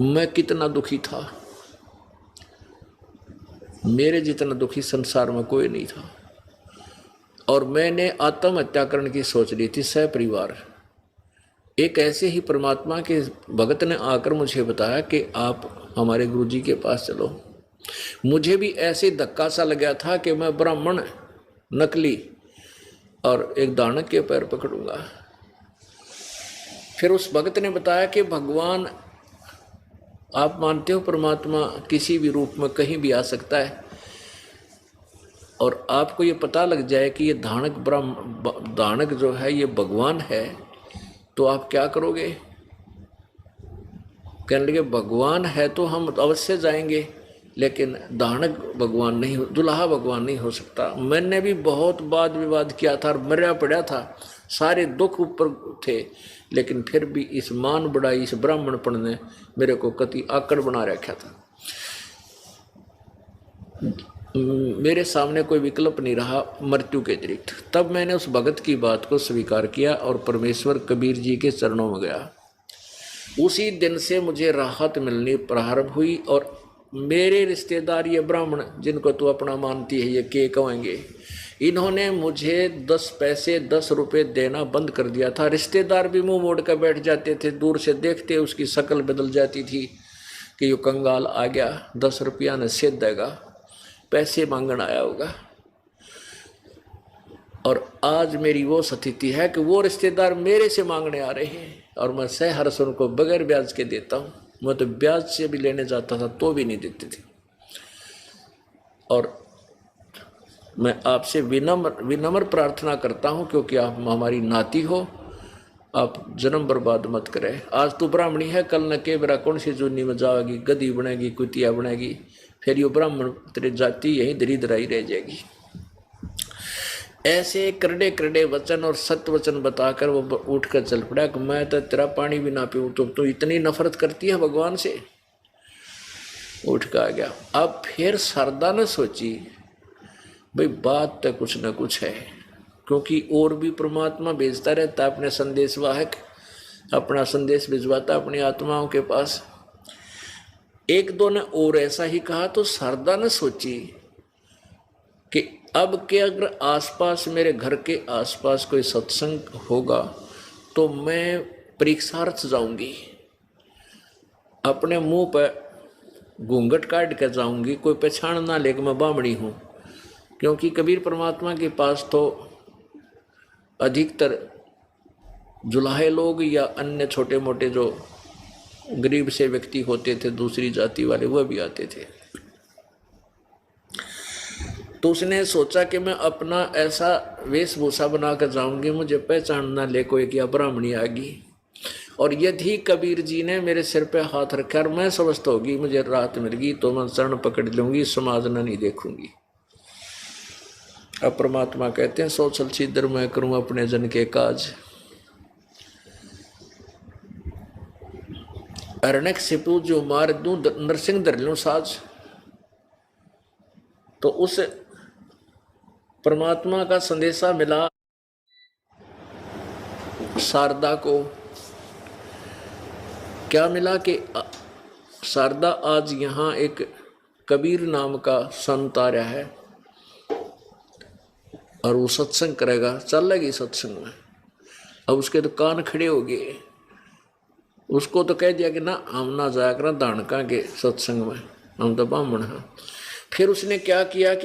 मैं कितना दुखी था, मेरे जितना दुखी संसार में कोई नहीं था। और मैंने आत्महत्या करने की सोच ली थी सहपरिवार। एक ऐसे ही परमात्मा के भगत ने आकर मुझे बताया कि आप हमारे गुरुजी के पास चलो। मुझे भी ऐसे धक्का सा लग गया था कि मैं ब्राह्मण नकली और एक दानव के पैर पकड़ूंगा। फिर उस भगत ने बताया कि भगवान, आप मानते हो परमात्मा किसी भी रूप में कहीं भी आ सकता है, और आपको ये पता लग जाए कि ये दानक जो है ये भगवान है, तो आप क्या करोगे? कहने लगे भगवान है तो हम अवश्य जाएंगे, लेकिन दानक भगवान नहीं, दुल्हा भगवान नहीं हो सकता। मैंने भी बहुत वाद विवाद किया था और मरा पड़ा था, सारे दुख ऊपर थे, लेकिन फिर भी इस मान बढ़ाई, इस ब्राह्मणपण ने मेरे को कति आकड़ बना रखा था। मेरे सामने कोई विकल्प नहीं रहा मृत्यु के अतिरिक्त। तब मैंने उस भगत की बात को स्वीकार किया और परमेश्वर कबीर जी के चरणों में गया। उसी दिन से मुझे राहत मिलनी प्रारंभ हुई। और मेरे रिश्तेदार ये ब्राह्मण जिनको तू अपना मानती है, ये के कहेंगे, इन्होंने मुझे 10 पैसे 10 रुपये देना बंद कर दिया था। रिश्तेदार भी मुंह मोड़ कर बैठ जाते थे, दूर से देखते उसकी शक्ल बदल जाती थी कि यो कंगाल आ गया, 10 रुपया ने सेध देगा, पैसे मांगन आया होगा। और आज मेरी वो स्थिति है कि वो रिश्तेदार मेरे से मांगने आ रहे हैं और मैं सहर्ष उनको बगैर ब्याज के देता हूँ। मैं तो ब्याज से भी लेने जाता था तो भी नहीं देते थे। और मैं आपसे विनम्र प्रार्थना करता हूँ, क्योंकि आप हमारी नाती हो, आप जन्म बर्बाद मत करें। आज तो ब्राह्मणी है, कल न के बेरा कौन सी जूनी में जाएगी, गधी बनेगी, कुतिया बनेगी, फिर ये ब्राह्मण तेरी जाति यहीं दरिद्राई रह जाएगी। ऐसे करड़े करड़े वचन और सत्य वचन बताकर वो उठकर चल पड़ा कि मैं तो तेरा पानी भी ना पीऊँ, तो इतनी नफरत करती है भगवान से। उठ कर आ गया। अब फिर शारदा ने सोची भाई बात तो कुछ न कुछ है, क्योंकि और भी परमात्मा भेजता रहता अपने संदेशवाहक, अपना संदेश भिजवाता अपनी आत्माओं के पास। एक दो ने और ऐसा ही कहा, तो शारदा ने सोची कि अब के अगर आसपास, मेरे घर के आसपास कोई सत्संग होगा तो मैं परीक्षार्थ जाऊंगी, अपने मुंह पर घूंघट काट कर जाऊंगी, कोई पहचान ना ले कि मैं बामणी हूँ। क्योंकि कबीर परमात्मा के पास तो अधिकतर जुलाहे लोग या अन्य छोटे मोटे जो गरीब से व्यक्ति होते थे, दूसरी जाति वाले, वह भी आते थे। तो उसने सोचा कि मैं अपना ऐसा वेशभूषा बनाकर जाऊंगी, मुझे पहचान ना ले कोई कि ब्राह्मणी आ गई। और यदि कबीर जी ने मेरे सिर पे हाथ रखा और मैं स्वस्थ होगी, मुझे राहत मिल गई, तो मैं शरण पकड़ लूंगी, समाज न नहीं देखूंगी। अब परमात्मा कहते हैं सो चल छिद्र मैं करूं अपने जन के काज। अरण्यक सिपू जो मार दूं नरसिंह धर लूं साज। तो उस परमात्मा का संदेशा मिला शारदा को। क्या मिला कि शारदा आज यहाँ एक कबीर नाम का संत आ रहा है और वो सत्संग करेगा, चल लगी सत्संग में। अब उसके तो कान खड़े हो गए। उसको तो कह दिया कि ना हम ना जाया करना दानका के सत्संग में, हम तो ब्राह्मण हैं। फिर उसने क्या किया कि